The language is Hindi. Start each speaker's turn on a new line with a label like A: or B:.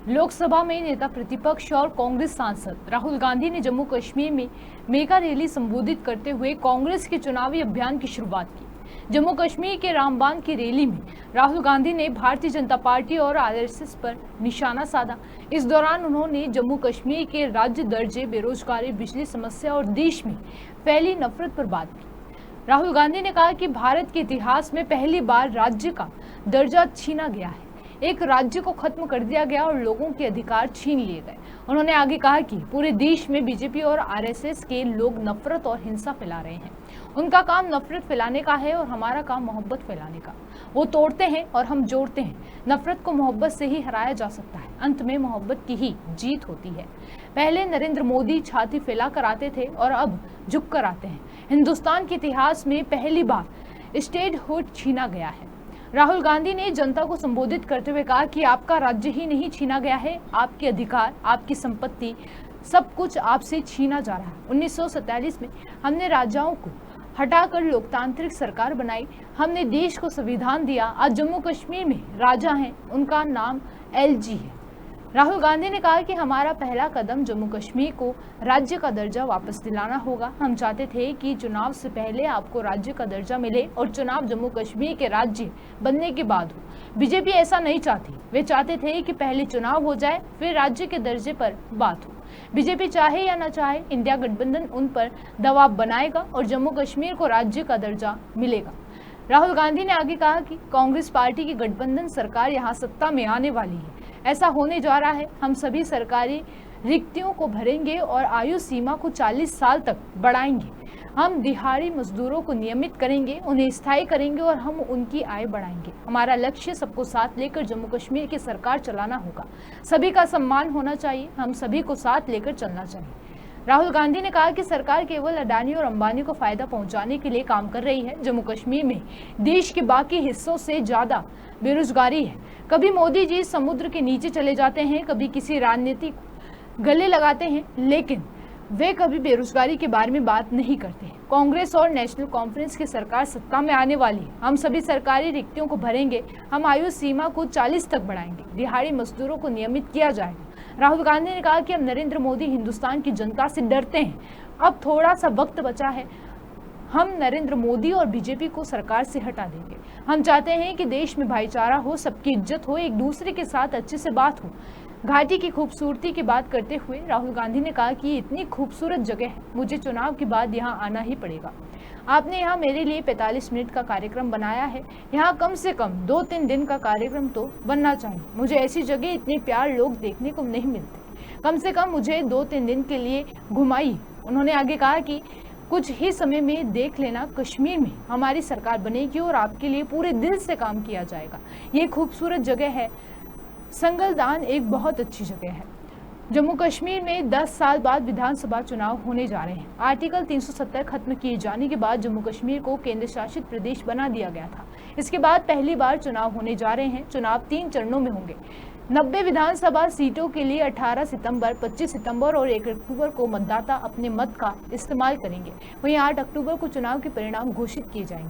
A: लोकसभा में नेता प्रतिपक्ष और कांग्रेस सांसद राहुल गांधी ने जम्मू कश्मीर में मेगा रैली संबोधित करते हुए कांग्रेस के चुनावी अभियान की शुरुआत की। जम्मू कश्मीर के रामबान की रैली में राहुल गांधी ने भारतीय जनता पार्टी और आरएसएस पर निशाना साधा। इस दौरान उन्होंने जम्मू कश्मीर के राज्य दर्जे, बेरोजगारी, बिजली समस्या और देश में फैली नफरत पर बात की। राहुल गांधी ने कहा कि भारत के इतिहास में पहली बार राज्य का दर्जा छीना गया है। एक राज्य को खत्म कर दिया गया और लोगों के अधिकार छीन लिए गए। उन्होंने आगे कहा कि पूरे देश में बीजेपी और आरएसएस के लोग नफरत और हिंसा फैला रहे हैं। उनका काम नफरत फैलाने का है और हमारा काम मोहब्बत फैलाने का। वो तोड़ते हैं और हम जोड़ते हैं। नफरत को मोहब्बत से ही हराया जा सकता है। अंत में मोहब्बत की ही जीत होती है। पहले नरेंद्र मोदी छाती फैला कर आते थे और अब झुक कर आते हैं। हिंदुस्तान के इतिहास में पहली बार स्टेटहुड छीना गया है। राहुल गांधी ने जनता को संबोधित करते हुए कहा कि आपका राज्य ही नहीं छीना गया है, आपके अधिकार, आपकी संपत्ति, सब कुछ आपसे छीना जा रहा है। 1947 में हमने राजाओं को हटाकर लोकतांत्रिक सरकार बनाई। हमने देश को संविधान दिया। आज जम्मू कश्मीर में राजा हैं, उनका नाम एलजी है। राहुल गांधी ने कहा कि हमारा पहला कदम जम्मू कश्मीर को राज्य का दर्जा वापस दिलाना होगा। हम चाहते थे कि चुनाव से पहले आपको राज्य का दर्जा मिले और चुनाव जम्मू कश्मीर के राज्य बनने के बाद हो। बीजेपी ऐसा नहीं चाहती। वे चाहते थे कि पहले चुनाव हो जाए, फिर राज्य के दर्जे पर बात हो। बीजेपी चाहे या न चाहे, इंडिया गठबंधन उन पर दबाव बनाएगा और जम्मू कश्मीर को राज्य का दर्जा मिलेगा। राहुल गांधी ने आगे कहा कि कांग्रेस पार्टी की गठबंधन सरकार यहां सत्ता में आने वाली है। ऐसा होने जा रहा है। हम सभी सरकारी रिक्तियों को भरेंगे और आयु सीमा को 40 साल तक बढ़ाएंगे। हम दिहाड़ी मजदूरों को नियमित करेंगे, उन्हें स्थायी करेंगे और हम उनकी आय बढ़ाएंगे। हमारा लक्ष्य सबको साथ लेकर जम्मू कश्मीर की सरकार चलाना होगा। सभी का सम्मान होना चाहिए। हम सभी को साथ लेकर चलना चाहिए। राहुल गांधी ने कहा कि सरकार केवल अडानी और अंबानी को फायदा पहुंचाने के लिए काम कर रही है। जम्मू कश्मीर में देश के बाकी हिस्सों से ज्यादा बेरोजगारी है। कभी मोदी जी समुद्र के नीचे चले जाते हैं, कभी किसी राजनीति गले लगाते हैं, लेकिन वे कभी बेरोजगारी के बारे में बात नहीं करते। कांग्रेस और नेशनल कॉन्फ्रेंस की सरकार सत्ता में आने वाली है। हम सभी सरकारी रिक्तियों को भरेंगे। हम आयु सीमा को 40 तक बढ़ाएंगे। दिहाड़ी मजदूरों को नियमित किया जाएगा। राहुल गांधी ने कहा कि अब नरेंद्र मोदी हिंदुस्तान की जनता से डरते हैं। अब थोड़ा सा वक्त बचा है। हम नरेंद्र मोदी और बीजेपी को सरकार से हटा देंगे। हम चाहते हैं कि देश में भाईचारा हो, सबकी इज्जत हो, एक दूसरे के साथ अच्छे से बात हो। घाटी की खूबसूरती की बात करते हुए राहुल गांधी ने कहा कि इतनी खूबसूरत जगह है, मुझे चुनाव के बाद यहाँ आना ही पड़ेगा। आपने यहाँ मेरे लिए 45 मिनट का कार्यक्रम बनाया है। यहाँ कम से कम 2-3 दिन का कार्यक्रम तो बनना चाहिए। मुझे ऐसी जगह इतने प्यार लोग देखने को नहीं मिलते। कम से कम मुझे 2-3 दिन के लिए घुमाइए। उन्होंने आगे कहा कि कुछ ही समय में देख लेना, कश्मीर में हमारी सरकार बनेगी और आपके लिए पूरे दिल से काम किया जाएगा। ये खूबसूरत जगह है। संगलदान एक बहुत अच्छी जगह है। जम्मू कश्मीर में 10 साल बाद विधानसभा चुनाव होने जा रहे हैं। आर्टिकल 370 खत्म किए जाने के बाद जम्मू कश्मीर को केंद्र शासित प्रदेश बना दिया गया था। इसके बाद पहली बार चुनाव होने जा रहे हैं। चुनाव 3 चरणों में होंगे। 90 विधानसभा सीटों के लिए 18 सितंबर, 25 सितंबर और 1 अक्टूबर को मतदाता अपने मत का इस्तेमाल करेंगे। वहीं 8 अक्टूबर को चुनाव के परिणाम घोषित किए जाएंगे।